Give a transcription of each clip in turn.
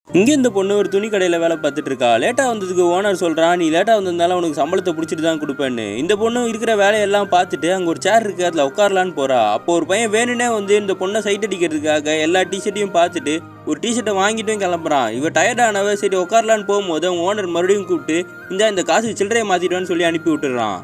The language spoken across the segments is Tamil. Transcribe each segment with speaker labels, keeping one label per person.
Speaker 1: இங்கே இந்த பொண்ணு ஒரு துணி கடையில் வேலை பார்த்துட்டு இருக்கா. லேட்டாக வந்ததுக்கு ஓனர் சொல்கிறான், நீ லேட்டாக வந்ததுனால உனக்கு சம்பளத்தை பிடிச்சிட்டு தான் கொடுப்பேன்னு. இந்த பொண்ணு இருக்கிற வேலையெல்லாம் பார்த்துட்டு அங்கே ஒரு சேர் இருக்குது, அதில் உட்காரலான்னு போகிறா. அப்போ ஒரு பையன் வேணுன்னே வந்து இந்த பொண்ணை சைட் அடிக்கிறதுக்காக எல்லா டிஷர்ட்டையும் பார்த்துட்டு ஒரு டிஷர்ட்டை வாங்கிட்டும் கிளம்புறான். இவன் டயர்டானவ சரி உட்காரலான்னு போகும்போது அவங்க ஓனர் மறுபடியும் கூப்பிட்டு இந்த காசு சில்லறையை மாற்றிடுவான்னு சொல்லி அனுப்பி விட்டுறான்.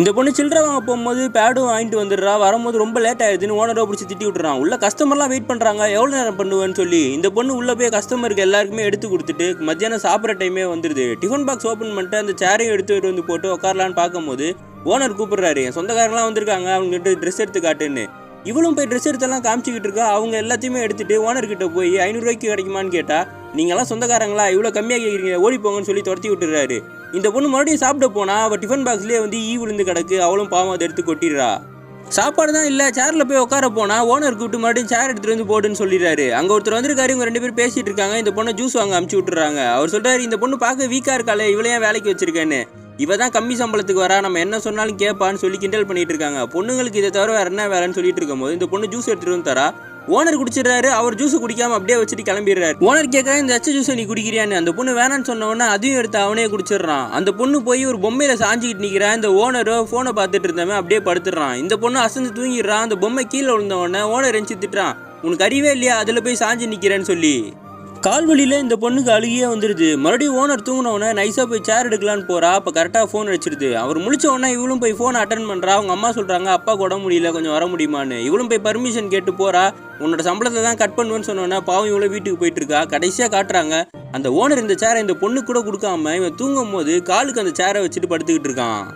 Speaker 1: இந்த பொண்ணு சில்லறை வாங்க போகும்போது பேடும் வாங்கிட்டு வந்துடுறா. வரும்போது ரொம்ப லேட் ஆயிடுதுன்னு ஓனரை பிடிச்சி திட்டி விட்டுறான். உள்ள கஸ்டமர்லாம் வெயிட் பண்ணுறாங்க, எவ்வளோ நேரம் பண்ணுவேன்னு சொல்லி. இந்த பொண்ணு உள்ளே போய் கஸ்டமருக்கு எல்லாருக்குமே எடுத்து கொடுத்துட்டு மத்தியானம் சாப்பிட்ற டைமே வந்துடுது. டிஃபன் பாக்ஸ் ஓப்பன் பண்ணிட்டு அந்த சேரையும் எடுத்து வந்து போட்டு உட்காரலான்னு பார்க்கும்போது ஓனர் கூப்பிடுறாரு, என் சொந்தக்காரங்களாம் வந்திருக்காங்க, அவங்ககிட்ட ட்ரெஸ் எடுத்து காட்டுன்னு. இவளும் போய் ட்ரெஸ் எடுத்தெல்லாம் காமிச்சிக்கிட்டு இருக்கா. அவங்க எல்லாத்தையுமே எடுத்துட்டு ஓனர்கிட்ட போய் 500 ரூபாய்க்கு கிடைக்குமான்னு கேட்டா, நீங்களாம் சொந்தக்காரங்களா, இவ்வளோ கம்மியாக கேட்குறீங்க, ஓடி போங்கன்னு சொல்லி துரத்தி விட்டுறாரு. இந்த பொண்ணு மறுபடியும் சாப்பிட போனா அவள் டிஃபன் பாக்ஸ்லேயே வந்து விழுந்து கிடக்கு. அவளும் பாவம் அதை எடுத்து கொட்டிடுறா. சாப்பாடு தான் இல்லை, சேரில் போய் உட்கார போனா ஓனர் கூப்பிட்டு மறுபடியும் சேர் எடுத்துகிட்டு வந்து போடுன்னு சொல்லிடுறாரு. அங்கே ஒருத்தர் வந்திருக்காரு, இவங்க 2 பேரும் பேசிட்டு இருக்காங்க. இந்த பொண்ணை ஜூஸ் வாங்க அமுச்சு விட்டுறாங்க. அவர் சொல்றாரு, இந்த பொண்ணு பார்க்க வீக்காக இருக்காளே, இவளையே வேலைக்கு வச்சிருக்கேன்னு. இவ தான் கம்மி சம்பளத்துக்கு வரா, நம்ம என்ன சொன்னாலும் கேட்பான்னு சொல்லி கிண்டல் பண்ணிட்டு இருக்காங்க. பொண்ணுங்களுக்கு இதை தவிர வேற என்ன வேலைன்னு சொல்லிட்டு இருக்கும் போது இந்த பொண்ணு ஜூஸ் எடுத்துட்டு வந்து தரா. ஓனர் குடிச்சிடறாரு. அவர் ஜூஸ் குடிக்காம அப்படியே வச்சுட்டு கிளம்பிடுறாரு. ஓனர் கேட்கறா, இந்த ஜூஸ் நீ குடிக்கிறியான்னு. அந்த பொண்ணு வேணான்னு சொன்ன உடனே அதையும் எடுத்து அவனே குடிச்சிடறான். அந்த பொண்ணு போய் ஒரு பொம்மையில சாஞ்சிக்கிட்டு நிற்கிறான். இந்த ஓனரோ போனை பார்த்துட்டு இருந்தவன் அப்படியே படுத்துடுறான். இந்த பொண்ணு அசந்து தூங்கிடுறான். அந்த பொம்மை கீழே விழுந்த உடனே ஓனர் எஞ்சி திட்டுறான், உனக்கு அறிவே இல்லையா, அதில் போய் சாஞ்சி நிற்கிறேன்னு சொல்லி. கால்வழியில் இந்த பொண்ணுக்கு அழுகியே வந்துடுது. மறுபடியும் ஓனர் தூங்கினவுடனே நைஸாக போய் சேர் எடுக்கலான்னு போகிறா. அப்போ கரெக்டாக ஃபோன் அடிச்சிடுது. அவர் முழிச்ச உடனே இவளும் போய் ஃபோனை அட்டன் பண்ணுறா. அவங்க அம்மா சொல்கிறாங்க, அப்பா உடம்பு முடியல, கொஞ்சம் வர முடியுமான்னு. இவளும் போய் பர்மிஷன் கேட்டு போகிறா. உன்னோட சம்பளத்தை தான் கட் பண்ணுவேன்னு சொன்னோன்னே பாவம் இவ்வளோ வீட்டுக்கு போயிட்டு இருக்கா. கடைசியாக காட்டுறாங்க, அந்த ஓனர் இந்த சேரை இந்த பொண்ணு கூட கொடுக்காம இவன் தூங்கும் போது காலுக்கு அந்த சேரை வச்சுட்டு படுத்துக்கிட்டு இருக்கான்.